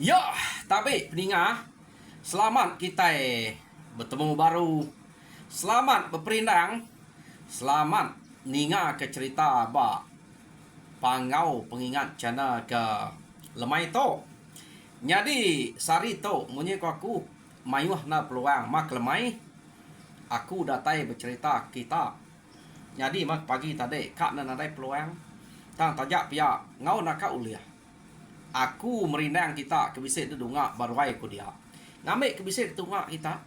Ya, tapi peningat, selamat kita bertemu baru. Selamat berperindang. Selamat ninga ke cerita ba pangau pengingat cana ke lemai to. Jadi sari to munyi ko aku mayuh na peluang mak lemai. Aku datai bercerita kita. Jadi mak pagi tadi kak na nadai peluang. Tang tajak pia ngau nak ka uliah. Aku merindang kita kebisik tu dungak baruai ku dia. Ngambil kebisik tu dungak kita.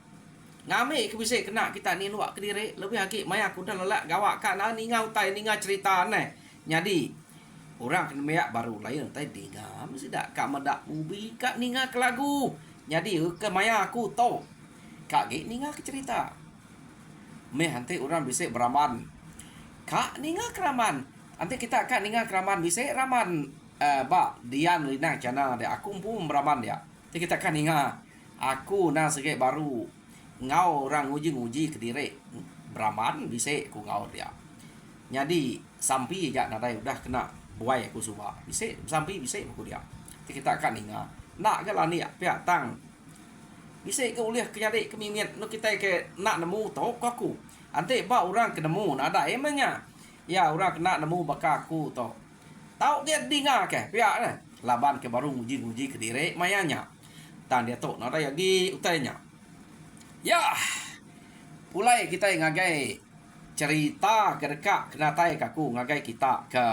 Ngambil kebisik kena kita ni luak kediri. Lebih lagi maya aku dah lelak gawak kan ni ngau tai ni ngau cerita ni. Jadi orang kena meyak baru lain tai dinga mesti dak kak medak ubi kak ninga ke lagu. Jadi ke maya aku tahu kak ge ninga ke cerita. Meh nanti orang bisik beraman. Kak ninga keraman. Nanti kita kak ninga keraman bisik raman ba dian linang cana dia aku pun beraman dia. Jadi kita kan ingat aku na sege baru ngau orang uji kediri beraman bisa ku ngau dia. Jadi sampai ja nadai udah kena buai aku suba. Bisa sampai bisa aku dia. Jadi kita kan ingat nak ke lah ni pihak tang bisa ke uliah kenyari kemimit no kita ke nak nemu tau aku. Ante ba orang kenemu ada emangnya. Ya orang kena nemu bakaku tau. Tahu dia dengar ke pihak ni laban ke baru uji kediri mayanya tan dia tok nada lagi utainya ya pulai kita ngagai cerita ke dekat kena tai kaku ngagai kita ke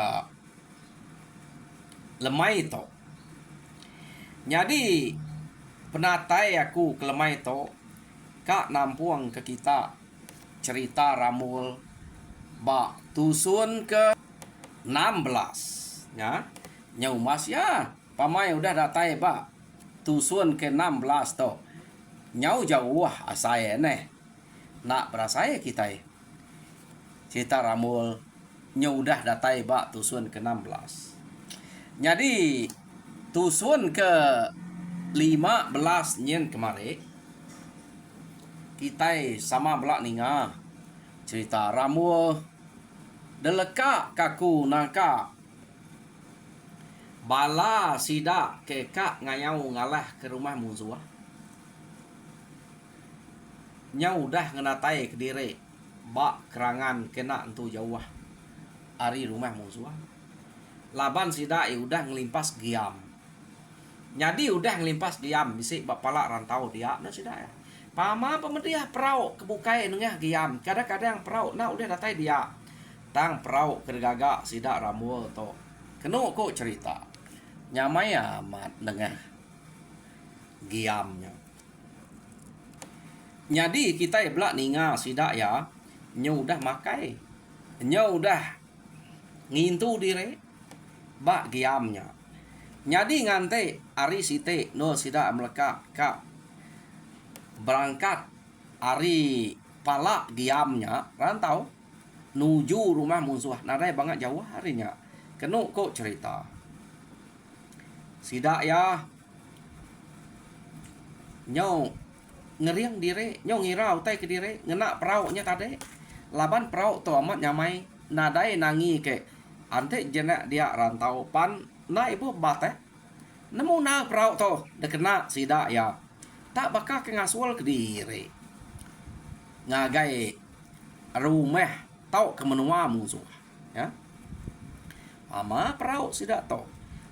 lemai to jadi penatai aku ke lemai to kak nampuang ke kita cerita ramul ba tusun ke 16 ya nyau mas ya pamai udah datai ba tusun ke 16 to nyau jauh asai ne nak berasai kita cerita ramul nyau udah datai ba tusun ke 16 jadi tusun ke 15 nyen kemari kita sama belak ninga cerita ramul deleka kaku nangka bala sida ke kak ngayau ngalah ke rumah musuh nyau dah ngenatai ke diri bak kerangan kena entu jauh ari rumah musuh laban sida udah ngelimpas giam jadi udah ngelimpas giam bisik bak palak rantau dia na sida ya pama pemediah perau kebukai nengah giam kadang-kadang perau na udah datai dia tang perau kergagak sida ramu to keno kok cerita nyamai amat dengan giamnya. Jadi kita belak ninga sidak ya, nyu udah makai, nyu udah ngintu diri, bak giamnya. Jadi ngante ari site no sidak meleka kak berangkat ari palak giamnya rantau nuju rumah musuh nadai banget jauh harinya. Keno kok cerita. Sidak ya nyau ngeriang diri nyau ngirau tai ke diri ngena perauknya tadi laban perauk tu amat nyamai nadai nangi ke ante jenak dia rantau pan na ibu bat nemu na perauk tu dah kena sidak ya tak bakal ke ngasual ke diri ngagai rumah tau ke menua musuh ya ama perauk sidak tu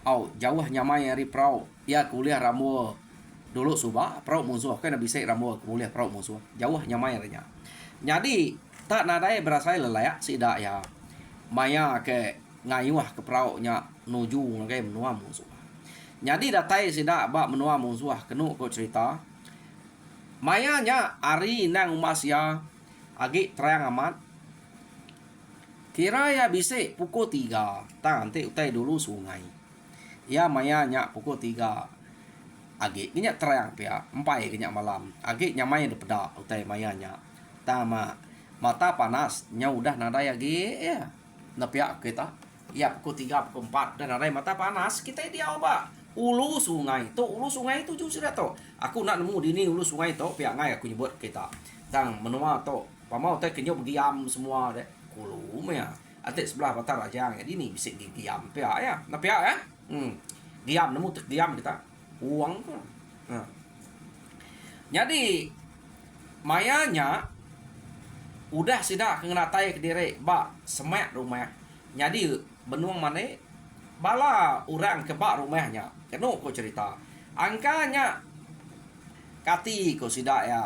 au jauh nyamai hari perauk ya kuliah ramu dulu subah perauk musuh kan bisa ramu kuliah perauk musuh jauh nyamai harinya jadi tak nadai berasai lelayak sidak ya maya ke ngayuah ke perauknya nuju ngagai menua musuh jadi datai sidak bak menua musuh kenu ko cerita mayanya ari nang umas ya agi terang amat kira ya bisa pukul 3 tang nanti utai dulu sungai ya maya nyak pukul 3 agi nya terang pia empai nya malam agi nyamai de peda utai maya nya tama mata panas nya udah nadai agi ya na pia kita ya pukul 3 pukul 4 dan nadai mata panas kita dia oba ulu sungai itu sudah to aku nak nemu di ni ulu sungai to pia ngai aku nyebut kita tang menua to pamau teh kenyop diam semua deh kulu ya ate sebelah batar aja jadi ni bisik diam pia ya na pia ya diam nemu tek diam kita uang tu. Nah. Jadi mayanya udah sidak kengatai ke diri bak semak rumah. Jadi benuang mana bala orang ke bak rumahnya. Kenu ko cerita. Angkanya kati ko sidak ya.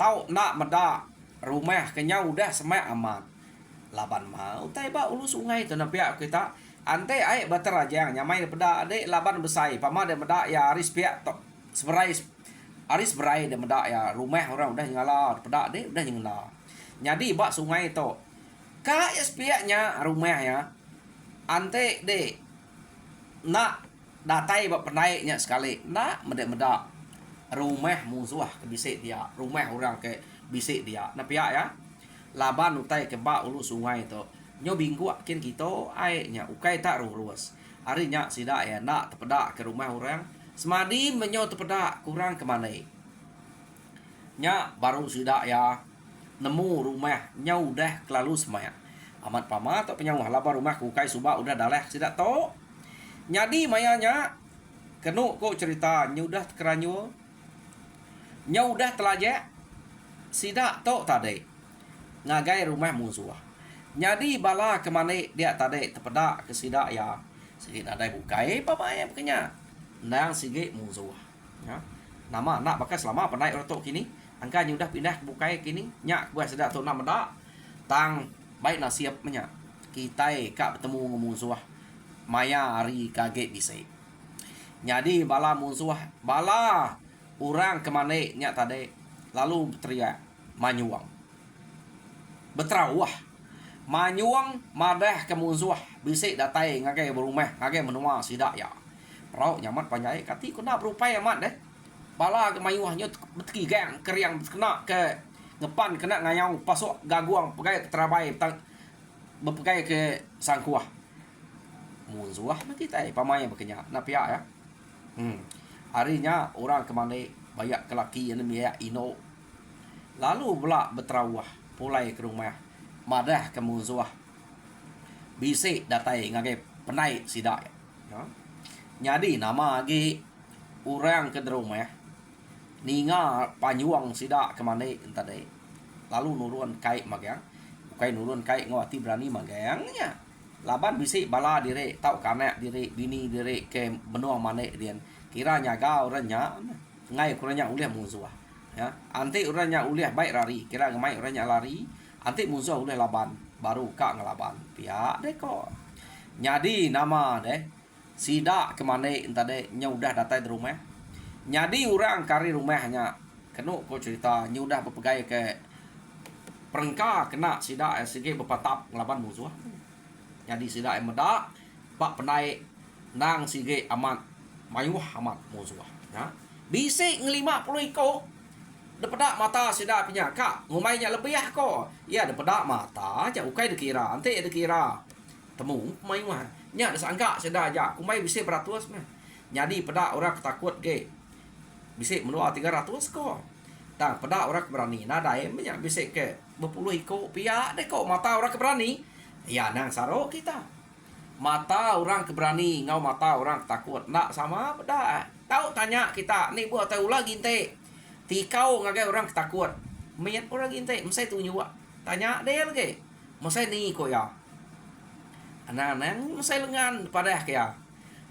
Tau nak meda rumah kenya udah semak aman. Laban mau tai ba ulu sungai tu na pihak kita. Ante ai baterajang nyamai peda ade laban besai. Pama de meda ya aris pihak tok seberai aris berai de meda ya rumah orang udah nyala peda de udah nyala. Jadi bak sungai tu ka espiaknya rumahnya ante de nak datai bak penaiknya sekali nak meda-meda rumah musuh ke bisik dia rumah orang ke bisik dia na pihak ya laban utai ke bak ulu sungai tu nyo binggu kin kita ai nya ukai tak ruas hari nya sida ya nak terpedak ke rumah orang semadi menyo terpedak kurang ke mana nya baru sida ya nemu rumah nyau dah kelalu semaya amat pama atau penyawah laba rumah kukai subak udah daleh sidak to nyadi mayanya kenu ko cerita nyudah keranyo nyau dah telajak sidak to tadi ngagai rumah musuh nyadi bala kemana dia tadi terpedak ke sidak ya sikit ada bukai pama ya bekenya nang sikit musuh ya nama nak bakal selama penaik rotok kini angka udah pindah bukai kini nyak buat sedak tu nak medak tang baik nasib nya kita kak bertemu dengan musuh maya hari kaget bisai jadi bala musuh bala orang kemana nyak tadi lalu teriak manyuang beterawah manyuang madah ke musuh bisik datai ngagai berumah ngagai menua sidak ya rau nyamat panjai kati kena berupaya amat deh bala ke mayuahnya betki gang keriang kena ke ngepan kena ngayau pasok gaguang pegai ke terabai berpegai ke sangkuah musuh kita pamaya bekenya na pihak ya harinya orang ke mana banyak kelaki yang namanya ino lalu pula berterawah pulai ke rumah madah ke musuh bisik datai ngagai penai sidak ya jadi nama lagi orang ke rumah ninga panyuang sidak ke mana tadi lalu nurun kait magang bukai nurun kait ngawati berani magangnya laban bisik bala diri tau kanak diri bini diri ke benua mana dia kiranya gau orangnya ngai kurangnya uliah musuh ya anti orangnya uliah baik lari kira ngemai orangnya lari anti musuh uliah laban baru kak ngelaban pihak deh kok jadi nama deh sidak ke mana tadi nya udah datai di rumah jadi orang kari rumahnya kenu ko cerita nya udah berpegai ke perengka kena sidak sige berpatap ngelaban musuh jadi sidak medak pak penai nang sige amat mayuh amat musuh ya bisik ng50 iko depedak mata sidak punya kak ngumainya lebih ya ko ya depedak mata aja ukai dikira ante dikira temu mayuh nya disangka sidak aja kumai bisik beratus mah jadi pedak orang ketakut ge bisik menua 300 ko tang pedak orang berani nadai banyak bisik ke berpuluh iko pihak deh kok mata orang keberani ya nang saro kita mata orang keberani ngau mata orang takut nak sama beda tahu tanya kita ni buat tahu lagi ente tikau ngagai orang ketakut mayat orang ente mesti tu nyuak tanya dia lagi mesti ni ko ya anak-anak mesti lengan pada ya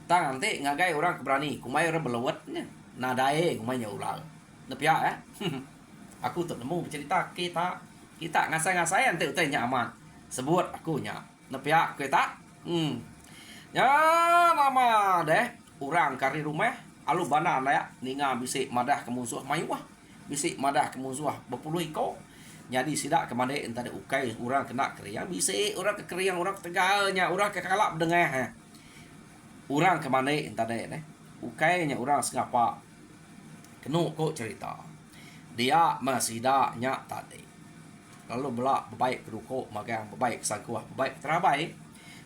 tang ente ngagai orang keberani kumai orang belawatnya nadai kumai ulang nepia aku tak nemu bercerita kita ngasai-ngasai ente utanya aman sebut aku nya nepia kita ya nama deh orang kari rumah alu bana ya ninga bisik madah ke musuh mayuah bisik madah ke musuh berpuluh iko jadi sidak ke mana entah ada ukai orang kena keriang bisik orang ke keriang orang tegalnya orang ke kalap dengah orang ke mana entah ada ukainya orang sengapa kenu kok cerita dia masih daknya tadi lalu belak baik keruko magang baik sangkuah baik terabai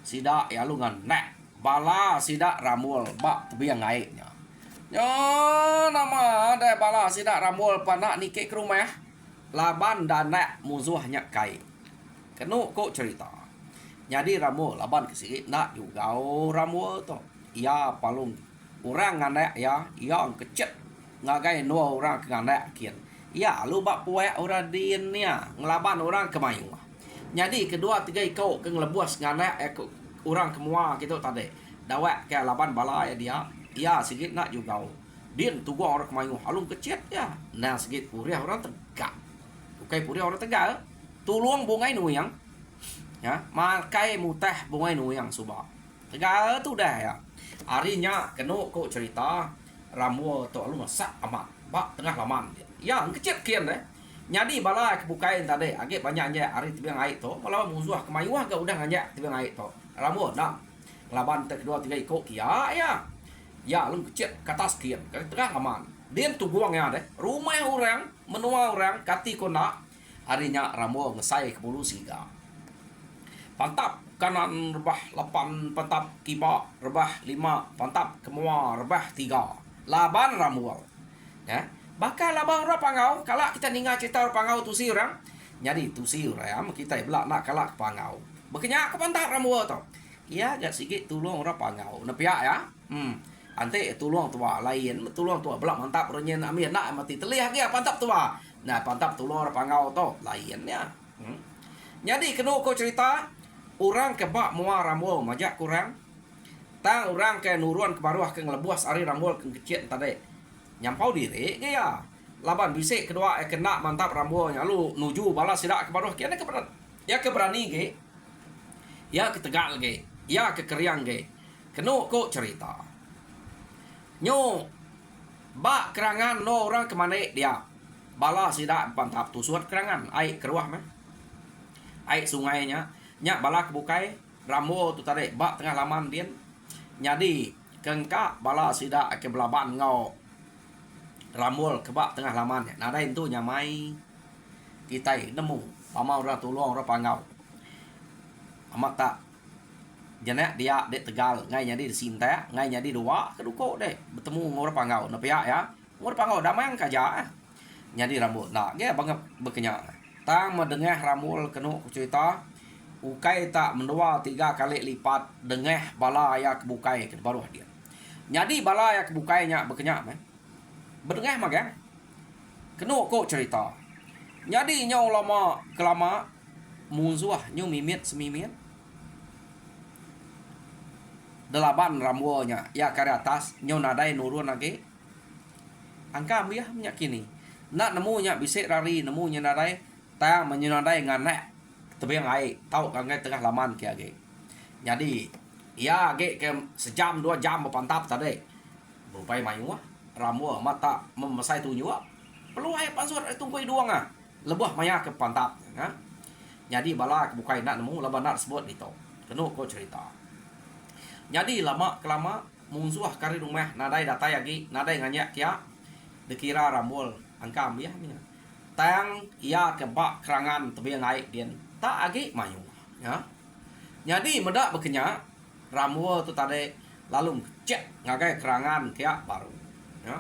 sidak ya lu ngan nek bala sidak ramul bak tebiang ngaiknya yo nama ada bala sidak ramul panak nikik ke rumah laban dan nek musuhnya kai kenu kok cerita jadi ramul laban ke sikit nak juga ramul to ia palung orang ngandek ya, yang kecet ngagai no orang ngandek kian. Ya, lu bak puek orang din ya, ngelaban orang kemayu. Jadi kedua tiga ikau ke ngelebuas ngandek orang kemua gitu tadi. Dawek ke laban bala ya dia. Ya, sikit nak juga. Din tugua orang kemayu halung kecet ya. Nah, sikit purih orang tegak. Bukai purih orang tegak. Tuluang bungai nu yang. Ya, makai muteh bungai nu yang subah. Tegak tu dah ya. Harinya kena kok cerita ramu tu lu masak amat bak tengah laman ya kecil kian deh jadi bala kebukain tadi agak banyaknya hari tiba air tu malah musuh kemayuah ke udah ngajak tiba air tu ramu nak laban kedua tiga ikut ya lu kecil ke atas kian ke tengah laman dia tu buang ya deh rumah orang menua orang kati kona harinya ramu ngesai ke bulu siga pantap kanan rebah 8 pantap kiba rebah 5 pantap kemua rebah 3 laban ramual ya bakal laban orang pangau kalau kita ningal cerita orang pangau tu si orang jadi tu si orang kita belak nak kalak pangau berkenyak ke pantap ramual tu ya gak sikit tolong orang pangau nepiak ya ante tolong tua lain tolong tua belak mantap renyen amir nak mati telih dia pantap tua nah pantap tolong orang pangau tu lainnya jadi kena kau cerita orang kebak mua ramul majak kurang tang orang ke nuruan ke baruah ke ngelebuas ari ramul ke kecil tadi nyampau diri ke ya laban bisik kedua kena mantap ramulnya lu nuju balas sidak ke baruah kiana keberani ke ya ketegal ke ya kekeriang ke kena kok cerita nyo bak kerangan no orang kemana dia balas sidak pantap tu suat kerangan air keruah mah air sungainya nyak bala kebukai ramu tu tarik bak tengah laman dia nyadi kengka bala sida ke belaban ngau ramul kebak tengah laman nada itu nyamai kita nemu pama orang tolong orang pangau amat tak jenak dia dek tegal ngai nyadi di sinta ngai nyadi dua keduko deh bertemu orang pangau napia ya orang pangau damai kaja nyadi ramul nak dia banget berkenyak tang mendengar ramul kenu cerita ukai tak mendua 3 kali lipat dengeh bala ya kebukai ke baruh dia. Jadi bala ya kebukainya berkenyak berdengeh mah kan. Kena kok cerita. Jadi nyau lama kelama musuh nyu mimit semimit. Delapan rambuanya ya kare atas nyau nadai nurun lagi. Angka ambiah minyak kini. Nak nemunya bisik rari nemunya nadai tang menyunadai nganek tapi yang air tahu kan tengah laman ke age jadi ya age ke sejam 2 jam berpantap tadi berupaya mayu ramu mata memesai tunyu perlu air pansur tunggu duang lebah maya ke pantap jadi bala bukai nak nemu laban nak sebut itu kena kau cerita jadi lama kelama musuh kari rumah nadai datai lagi nadai nganyak kia dikira ramul angka ambiah ni tang ia kebak kerangan tapi yang air dia tak agi mayu ya jadi medak berkenyak ramu tu tadi lalu cek ngagai kerangan kia baru ya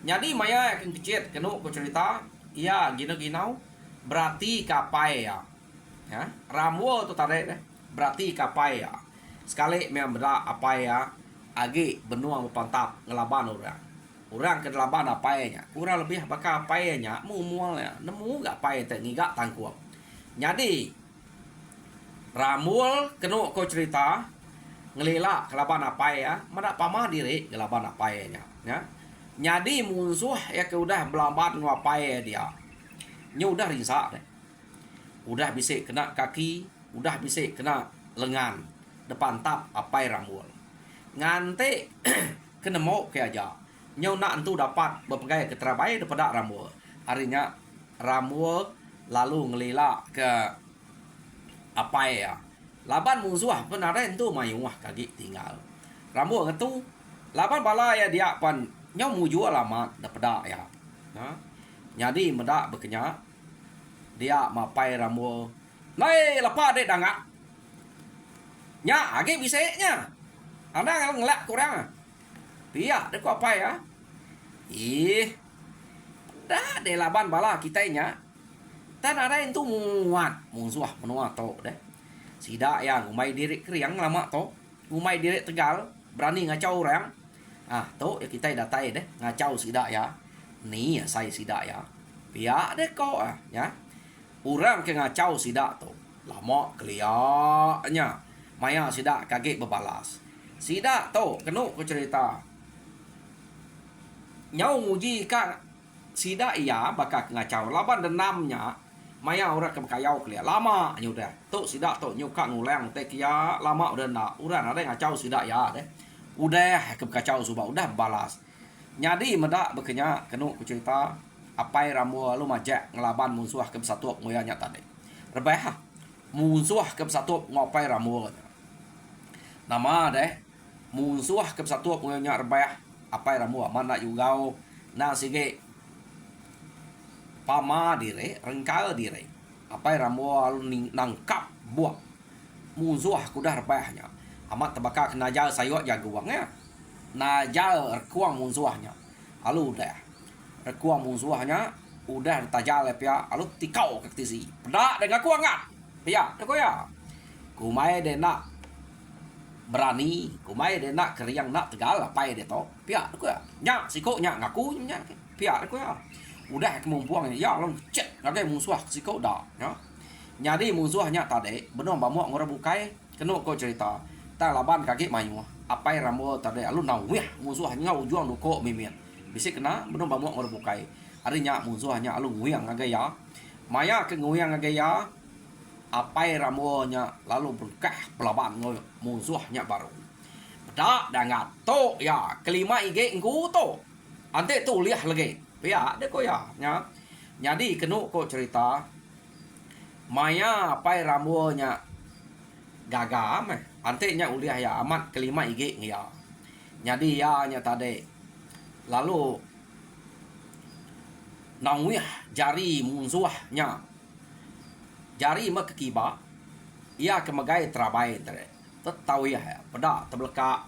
jadi maya yang kecil kena ku cerita ia gina-ginau berarti kapai ya ramu tu tadi berarti kapai ya sekali memang bedak apa ya agi benua pantap ngelaban orang ke delapan apainya kurang lebih bakal apainya mualnya nemu gak apai tak ngigak tangkuap jadi ramul kena kau cerita ngelila kelaban apa ya mana pama diri kelaban apa ya jadi musuh ya ke udah belambat ngapai dia nya udah rinsak deh udah bisa kena kaki udah bisa kena lengan depan tap apa ramul ngante kena mau ke aja nya nak entu dapat berpegai ke terabai daripada ramul harinya ramul lalu ngelila ke apa ya laban musuh benaran tu mayu kaki tinggal rambu ngetu laban bala ya dia pan nyau muju alamat dapeda ya jadi medak berkenyak dia mapai rambu nai lapa dek dangak nya age bisenya anda ngelak kurang pia dek apa ya dah de laban bala kitanya tan ada itu muat musuh menua to deh sida yang umai diri kriang lama to umai diri tegal berani ngacau orang tu ya kita datai deh ngacau sidak ya. Ni ya saya sidak ya. Pihak deh kau ya. Orang ke ngacau sidak tu. Lama keliaknya. Maya sidak kaget berbalas. Sidak tu kena ku cerita. Nyau nguji ka sidak iya bakal ngacau. Laban denamnya. Maya orang ke kayau keliak. Lama nyudah. Tu sidak tu nyuka ngulang teh kia lama udah nak. Orang ada ngacau sidak ya deh. Udah ke kacau subah udah balas. Nyadi medak bekenya kena ku cerita. Apai ramu lu majak ngelaban musuh ke satu ngoyanya tadi. Rebah musuh ke satu ngopai ramu. Nama deh musuh ke satu ngoyanya rebah apai ramu mana juga na sige pama dire rengkal dire. Apai ramu lu nangkap buah musuh kudah rebahnya. Amat terbakar kena jal sayot jaguangnya. Najal rekuang musuhnya. Lalu dah rekuang musuhnya udah tajal pia lalu tikau ke tisi. Pedak dengan kuang ngap. Pia, deko ya. Kumai de nak berani, kumai de nak keriang nak tegal apa de to. Pia, deko ya. Nya siko nya ngaku nya. Pia, deko ya. Udah kemumpuang ya long cek ngagai musuh siko dah ya. Nyadi musuhnya tadi benar bamu ngora bukai kena ko cerita. Ta laban kaki mayu. Apai ramu tadi alu nau weh musuhnya ujuang duko mimian. Bisa kena benar bamu ngora bukai. Arinya musuhnya alu nguyang agak ya. Maya ke nguyang agak ya. Apai ramunya lalu berkah pelaban musuhnya baru. Dak dangat to ya kelima ige ngku to. Ante tu liah lagi. Ya deko ya nya. Jadi kena ko cerita. Maya apai ramunya gagam ante nya uliah ya amat kelima ige ya. Jadi ya nya tadi lalu nangwih jari musuhnya jari mak kiba ia kemagai terabai tare tahu ya pada terbelaka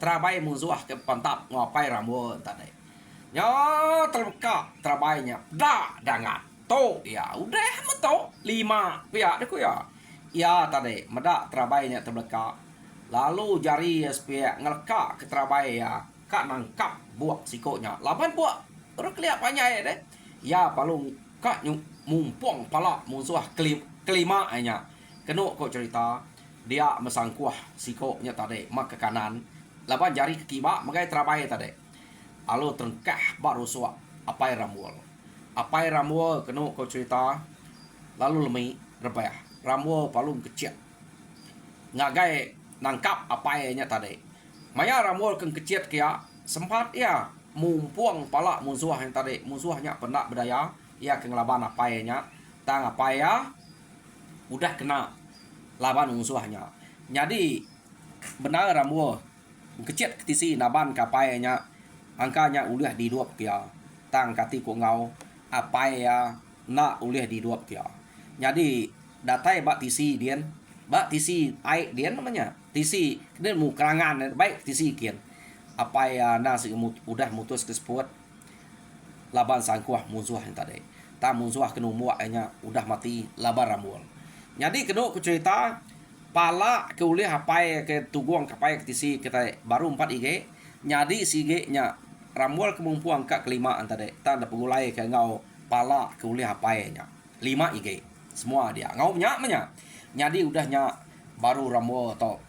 terabai musuh ke pantap ngapai ramu tadi nya terbelaka terabainya dah dangat to ya udah meto 5 pihak deku ya ya tadi medak terabainya terbelaka lalu jari sepia ngeleka ke terabai ya kak nangkap buak sikonya laban buak orang kelihatannya ya deh ya palung kak mumpung pala musuh kelima nya kena kok cerita dia mesangkuah sikonya tadi mak ke kanan laban jari ke kiba magai terabai tadi lalu terengkah baru suak apai ramul kena kok cerita lalu lemi rebah ramul palung kecil ngagai nangkap apai nya tadi maya ramul keng kecil kia sempat ya mumpung pala musuh yang tadi musuhnya pendak berdaya ya kengelaban apainya tang apa ya udah kena laban musuhnya jadi benar ramu kecil ketisi naban kapainya angkanya udah di dua kia tang kati ko ngau apa ya na udah di dua kia jadi datai bak tisi dian bak tisi ai dian namanya tisi kemudian mu kerangan baik tisi kian apa ya nasi udah mutus ke sport laban sangkuah musuh yang tadi ta musuh kena muaknya udah mati laban ramul jadi kena ku cerita pala ke ulih apa ke tuguang kapai ke tisi kita baru 4 ige jadi sige nya ramul kemumpuan ka kelima antade ta ada pegulai ke ngau pala ke ulih apa nya 5 ige semua dia ngau nya menya jadi udahnya baru ramul atau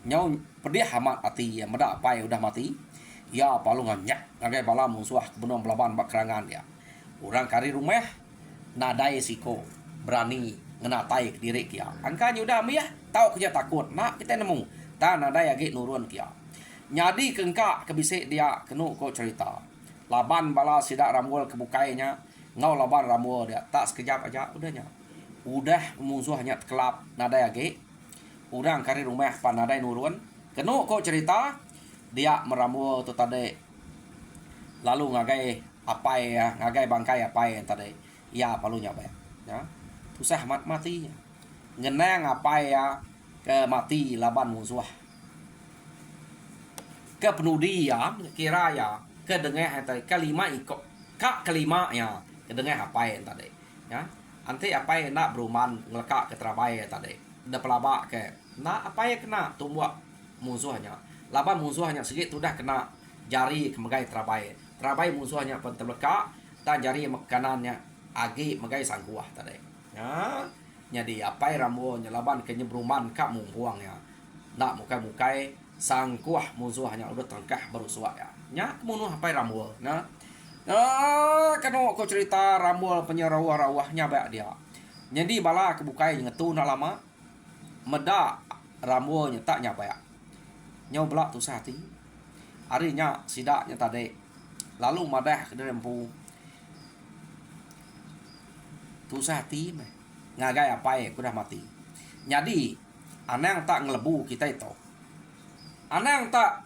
nyau pedih amat hati ya medak apa udah mati ya palungan nyak ngagai bala musuh benong pelaban bak kerangan ya orang kari rumah nadai siko berani ngenatai ke diri kia angkanya udah mi ya tahu kerja takut nak kita nemu ta nadai agi nurun kia nyadi kengka kebisik dia kenu ko cerita laban bala sidak ramul kebukainya ngau laban ramul dia tak sekejap aja udahnya udah musuhnya kelap nadai agi orang kari rumah panadai nurun kenu ko cerita dia meramu tu tadi lalu ngagai apa ya ngagai bangkai apa yang tadi ya palunya bayar ya susah mati ngenang apa ya ke mati laban musuh ke penudi ya kira ya ke dengar tadi kelima ikut kak kelima ya ke dengar apa yang tadi ya nanti apa yang nak beruman ngelekak ke terabai tadi ada pelabak ke nak apa yang kena tumbuh musuhnya laban musuhnya sikit sudah kena jari kemegai terabai. Terabai musuhnya pun terlekak dan jari kanannya agi megai sangkuah tadi. Ya, jadi apa ramuannya laban kenyebruman kak mumpuangnya. Nak mukai-mukai sangkuah musuhnya udah tengkah baru suak ya. Nya kemunuh apa ramuan. Nah, kena aku cerita ramuan penyerawah-rawahnya baik dia. Jadi bala kebukai ngetu nak lama meda ramuannya tak nyapa ya. Nyau belak tu sehati. Harinya sidaknya tadi. Lalu madah ke dalam pu. Tu sehati meh. Ngagai apa ya kudah mati. Jadi anang tak ngelebu kita itu. Anang tak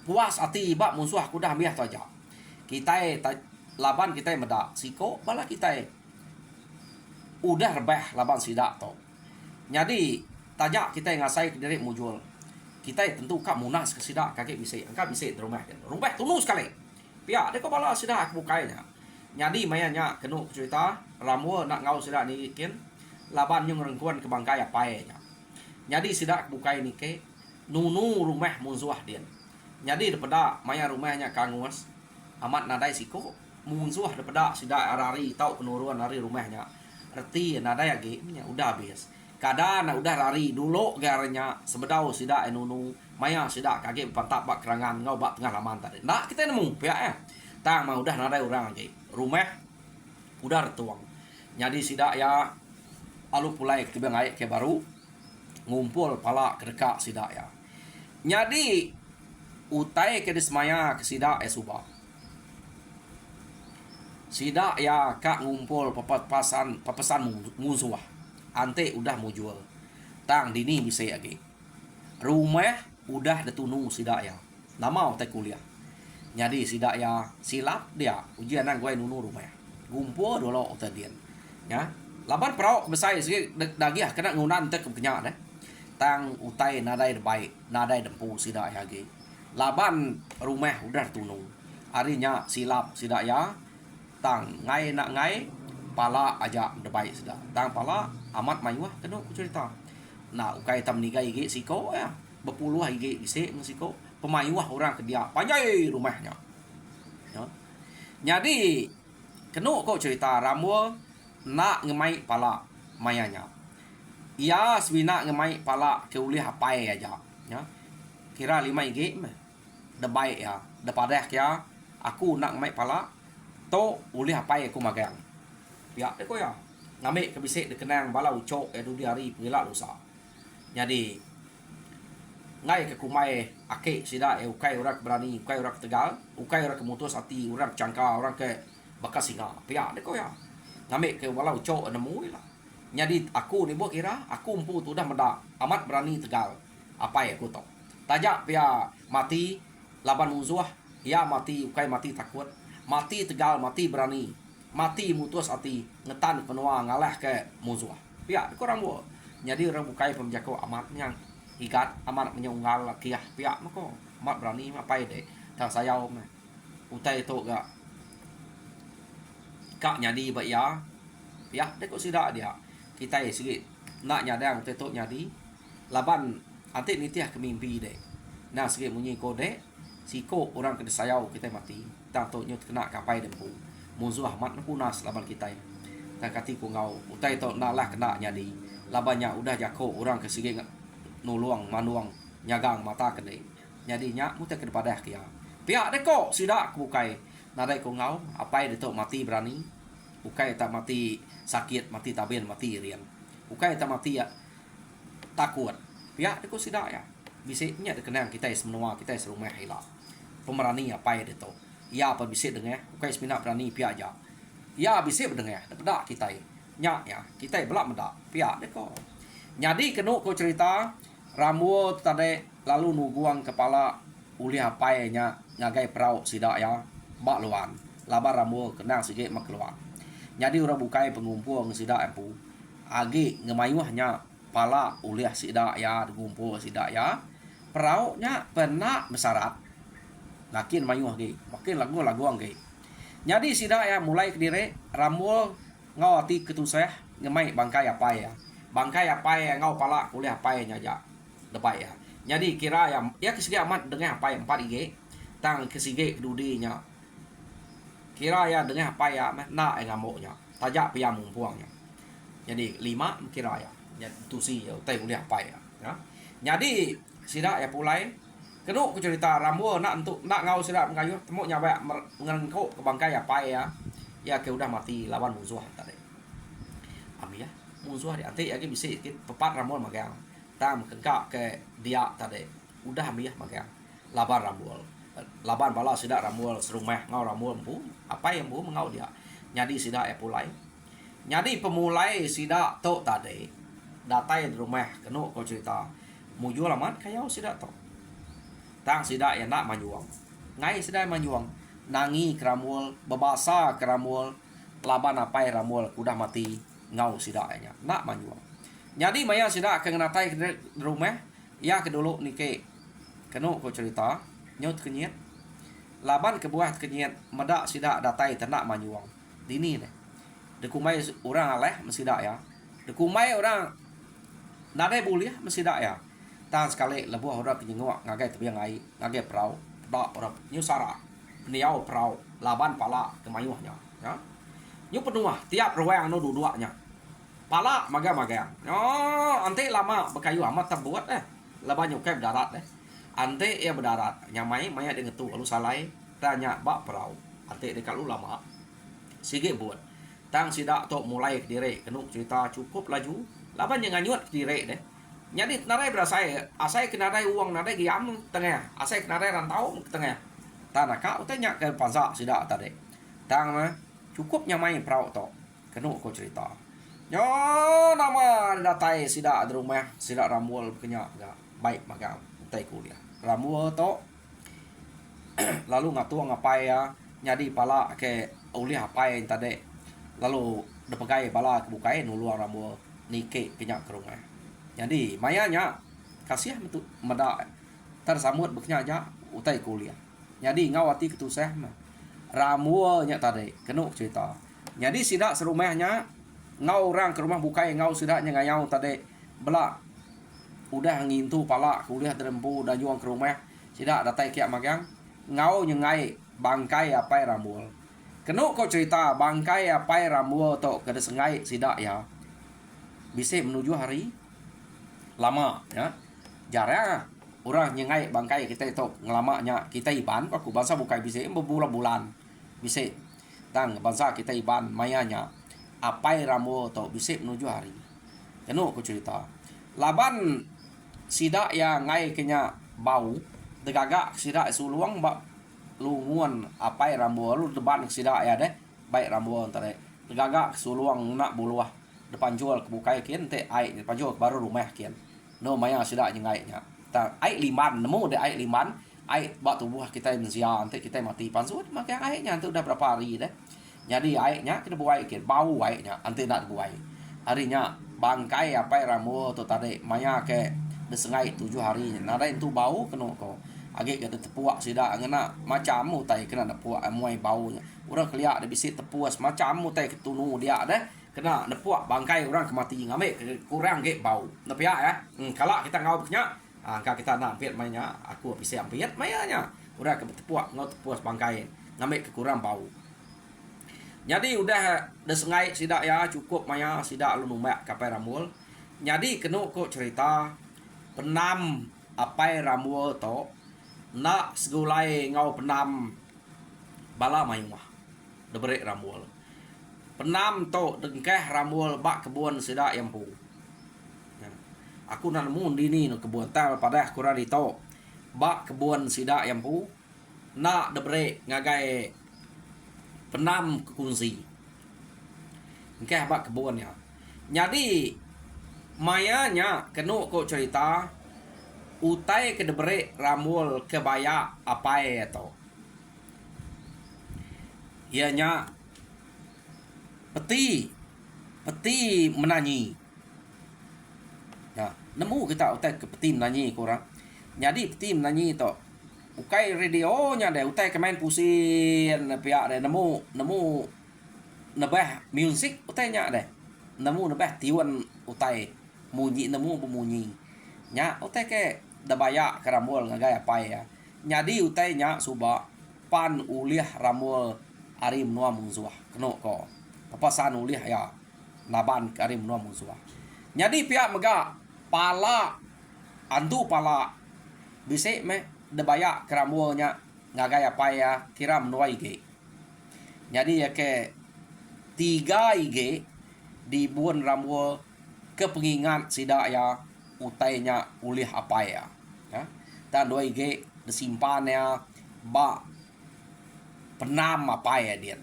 puas hati bak musuh kudah biah tu aja. Kita laban kita meda siko bala kita udah rebah laban sidak tu. Jadi tajak kita ngasai ke diri mujul. Kita tentu kak munas ke sidak kakek bisa. Angka bisa di rumah. Rumah tunus sekali. Pihak dia kau bala sidak bukainya. Jadi mayanya kena cerita ramu nak ngau sidak ni kin laban yang rengkuan ke bangkai apa nya. Jadi sidak bukai ni ke nunu rumah musuh dia. Jadi daripada maya rumahnya kangus amat nadai siko musuh daripada sidak arari tahu penuruan hari rumahnya. Arti nadai lagi udah habis. Kadang udah lari dulu garanya sebedau sidak nunu maya sidak kage pantak bak kerangan ngau bak tengah laman tadi. Nak kita nemu pihak tang mah udah nadai orang lagi. Rumah udah retuang. Jadi sidak ya alu pulai ketibang air ke baru ngumpul pala kedekak sidak ya. Jadi utai ke dismaya ke sidak subah. Sidak ya kak ngumpul papesan musuh. Ante udah mau jual. Tang dini bisa lagi. Rumah udah ditunu sidak ya. Nama utai kuliah. Jadi sidak ya silap dia ujian nang gue nunu rumah. Gumpul dulu utai dia. Ya. Laban perau besar sikit dagi kena ngunan tek kenyak deh. Tang utai nadai baik, nadai dempu sidak ya lagi. Laban rumah udah tunu. Harinya silap sidak ya. Tang ngai nak ngai pala aja debai sudah. Tang pala amat mayuah kena cerita. Nah, ukai tam niga igi siko ya. Berpuluh igi isi siko. Pemayuah orang ke dia. Panjai rumahnya. Ya. Jadi kena kau cerita ramu nak ngemai pala mayanya. Ia sebina ngemai pala ke ulih apa aja. Ya. Kira 5 igi debai ya. Depadah ya. Aku nak ngemai pala to ulih apa aku magang. Ya, deko ya. Ngambil ke bisik dikenang bala ucok di hari pengilak lusa. Jadi ngai ke kumai ake sida ukai orang berani, ukai orang Tegal, ukai orang kemutus hati, orang cangka, orang ke bekas singa. Pia deko ya. Ngambil ke bala ucok nemu lah. Jadi aku ni buat kira aku empu tu dah medak amat berani Tegal. Apa ya aku tahu. Tajak pia mati laban musuh, ya mati ukai mati takut. Mati Tegal, mati berani. Mati mutus hati ngetan penua ngalah ke musuh. Pihak korang buat. Jadi orang bukai pemjako amat yang ikat amat menyunggal kiah pihak mako amat berani apa deh. Tang sayau mah. Utai tu gak kak nyadi baik ya. Pihak dek kok sidak dia. Kita sikit nak nyadang utai tu nyadi. Laban antik nitiah ke mimpi deh. Nah sikit bunyi kode siko orang kena sayau kita mati. Tang tu nyut kena kapai dempu. Musuh amat punas laban kita. Dan kati ku ngau utai to nalah kena nyadi. Labannya udah jako orang ke sigi nuluang manuang nyagang mata kene. Jadi nya mutai ke depadah kia. Pihak deko sidak ku bukai. Nadai ku ngau apai de to mati berani. Ukai tak mati sakit, mati tabin, mati rian. Ukai tak mati ya takut. Pihak deko sidak ya. Bisiknya dekenang kita semenua kita serumah hilang. Pemerani apai de to. Ya apa bisa dengar ukai semina berani pihak aja. Ya bisa dengar dapat kita nya ya kita belak mendak pihak deko. Jadi kena ko cerita ramu tadi lalu nuguang kepala uli apa nya ngagai perau sidak ya bak luan labar ramu kena sikit mak keluar. Jadi orang bukai pengumpul sidak empu agi ngemayuhnya pala uli sidak ya ngumpul sidak ya peraunya pernah besarat. Makin mayuh ge, makin lagu ge. Jadi sidak ya mulai ke dire rambul ngau ati ketuseh ngemai bangkai apa ya. Bangkai apa ya ngau pala kuliah apa ya aja. Depai ya. Jadi kira ya kesigi amat dengan apa yang 4 ige tang kesigi dudinya. Kira ya dengan apa ya na ngamuknya. Tajak pia mumpuangnya. Jadi 5 kira ya. Ya tusi ya utai boleh apa ya. Ya. Jadi sida ya pulai kenu ku cerita rambu nak untuk nak ngau sida mengayu temu nyawa ngengko ke bangkai apa ya. Ya ke udah mati lawan musuh tadi. Ami ya musuh di anti ya bisa pepat rambu magang. Tam kengkak ke dia tadi. Udah ami ya magang. Laban rambu. Laban bala sida rambu serumah ngau rambu empu. Apa yang empu mengau dia. Jadi sida ya pulai. Jadi pemulai sida tok tadi. Datai di rumah kenu kau cerita. Muju lamat kayau sida tok. Tang sida ya nak manyuang. Ngai sida manyuang. Nangi keramul, babasa keramul, laban apai ramul kudah mati ngau sida nya. Nak manyuang. Jadi maya sida akan natai di rumah ya kedulu nike. Kenu kau cerita nyot kenyet. Laban kebuah kenyet medak sida datai tenak manyuang. Dini deh. Dekumai orang aleh mesida ya. Dekumai orang nadai buliah mesida ya. Tan sekali lebuh orang kenyengok ngagai tebiang ai ngagai perau dak orang nyusara niau perau laban pala kemayuhnya ya nyu penuah tiap ruang no dua-duanya pala maga-maga ante lama bekayu amat terbuat laban nyukep darat ante ia berdarat nyamai maya dengan tu lalu salai tanya bak perau ante dekat lu lama sige buat tang sidak tok mulai kedire kenuk cerita cukup laju laban yang nganyut kedire deh. Jadi narai berasa asai kenarai uang narai giam tengah asai kenarai rantau tengah tanah kau tanya ke pansa sida tadi tang mah cukup nyamai perau to kenu ko cerita yo nama datai sida di rumah sida ramul kenya enggak baik maga tai kuliah ramul to lalu ngatuang apa ya nyadi pala ke uliah apa yang tadi lalu depegai pala kebukai nuluang ramul nike kenya ke rumah. Jadi mayanya kasih untuk meda tersamut beknya aja utai kuliah. Jadi ngawati ketusah mah ramuanya tadi kenu cerita. Jadi sidak serumahnya ngau orang ke rumah bukai ngau sidaknya ngayau tadi belak udah ngintu pala kuliah derempu dan juang ke rumah sidak datai kiak magang ngau nyengai bangkai apa ramul. Kenu kau cerita bangkai apa ramul to kada sengai sidak ya. Bisa menuju hari lama ya jarang orang nyengai bangkai kita itu ngelamanya kita iban aku bangsa bukai bisa berbulan-bulan bisa tang bangsa kita iban mayanya apai ramu atau bisa menuju hari kenu aku cerita laban sida ya ngai kenya bau degagak sida suluang bak lunguan apai ramu lu depan sida ya deh baik ramu tadi degagak suluang nak buluah depan jual kebukai kian te ai depan jual baru rumah kian no maya sida nyengai nya ta ai liman nemu de ai liman ai bak tubuh kita mensia ante kita mati pansut maka ai nya ante udah berapa hari deh jadi ai nya kita buai kian bau ai nya ante nak buai harinya bangkai apa ramu tu tadi maya ke desengai 7 hari nada itu bau keno ko age ke tepuak sida ngena macam mu tai kena tepuak muai bau orang keliak de bisit tepuas macam mu tai ketunu dia deh kena nepuak bangkai orang kemati ngame kurang ge bau nepia ya kalau kita ngau punya angka kita nak ambil mainnya aku bisa ambil mainnya udah ke tepuak ngau tepuas bangkai ngame kekurang bau jadi udah desengai sida ya cukup maya sida lu numbak kapai ramul jadi kenu kok cerita penam apai ramul to nak segulai ngau penam bala mayumah debrek ramul penam to dengkeh ramul bak kebun sida yampu ya. Aku nak nemu dini no kebun ta pada kurang dito bak kebun sida yampu nak debrek ngagai penam kunci dengkeh bak kebun ya jadi mayanya kenu kok cerita utai ke debrek ramul kebaya apai to ianya peti menanyi ya nemu kita utai ke peti menanyi kurang jadi peti menanyi to ukai radionya deh utai ke main pusin pihak deh nemu nebah music utainya deh nemu nebah tiwan utai munyi nemu bemunyi nya utai ke debaya ke ramul ngagai apa ya. Nyadi utainya suba pan uliah ramul arim nuam mungsuah keno ko. Papasan uliah ya naban arim nuam mungsuah. Nyadi pihak mega pala andu pala bise me debaya ke ramulnya ngagai apa ya tiram nuai ge. Jadi ya ke 3 IG di buan ramul ke pengingat sida ya utainya ulih apa ya. Dan 2 IG disimpan ya ba penam apa ya dia.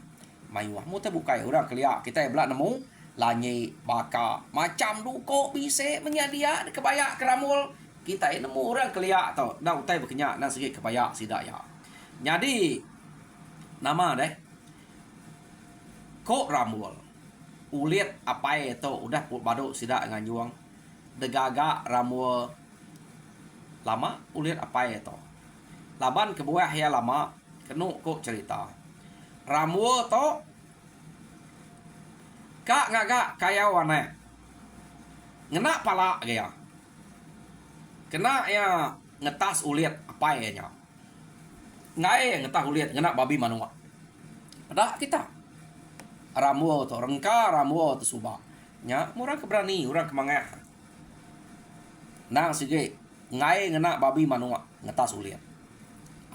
Mayuah mu teh bukai orang kelia kita belak nemu lanyi baka macam duko bisa menyadia kebaya keramul kita nemu orang kelia tau dah utai berkenyak dan segi kebaya sida ya. Jadi nama deh ko ramul ulit apa itu udah baduk sida dengan juang degaga ramul lama ulit apa itu laban kebuah ya lama kenu kok cerita ramul to kak ngaga kaya wana ngena pala gaya kena ya ngetas ulit apa ya nya ngai ngetas ulit ngena babi manua ada kita ramu to rengka ramu to suba nya murang keberani urang kemangah nang sige ngai ngena babi manua ngetas uliat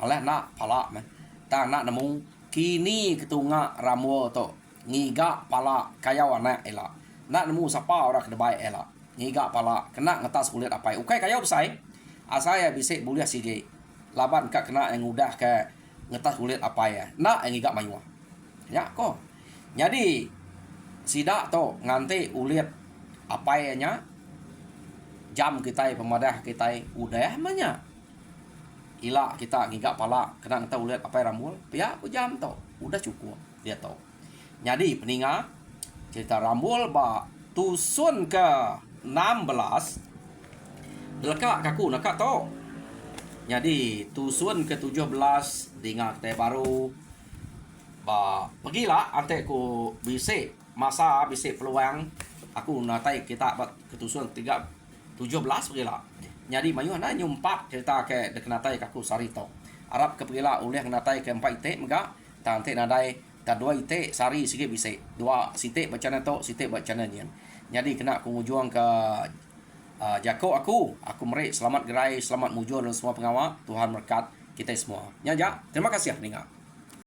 aleh na pala me ta na nemu kini ketunga ramu to ngiga pala kayawana ela na nemu sapa ora kedebai ela ngiga pala kena ngetas uliat apa ukai kayau besai asaya bisik buliah sige laban ka kena yang udah ke ngetas uliat apa ya na ngiga mayua ya ko. Jadi sida to nganti ulit apa ya jam kita pemadah kita udah manya ila kita ngigak pala kena kita ulit apa ramul ya aku jam to udah cukup dia to. Jadi peninga cerita ramul ba tusun ke 16 leka kaku nak to. Jadi tusun ke 17 dengar teh baru pergilah ante ku bise masa bise peluang aku natai kita ketusun 17 pergilah jadi mayu na nyumpak cerita ke dek natai kaku sarito Arab kepergilah oleh natai ke 4 ite mega tante nadai ta 2 ite sari sige bise 2 site bacana to site bacana nyen jadi kena aku ngujuang ke jako aku meri selamat gerai selamat mujur dan semua pengawal Tuhan berkat kita semua. Ya, terima kasih pendengar.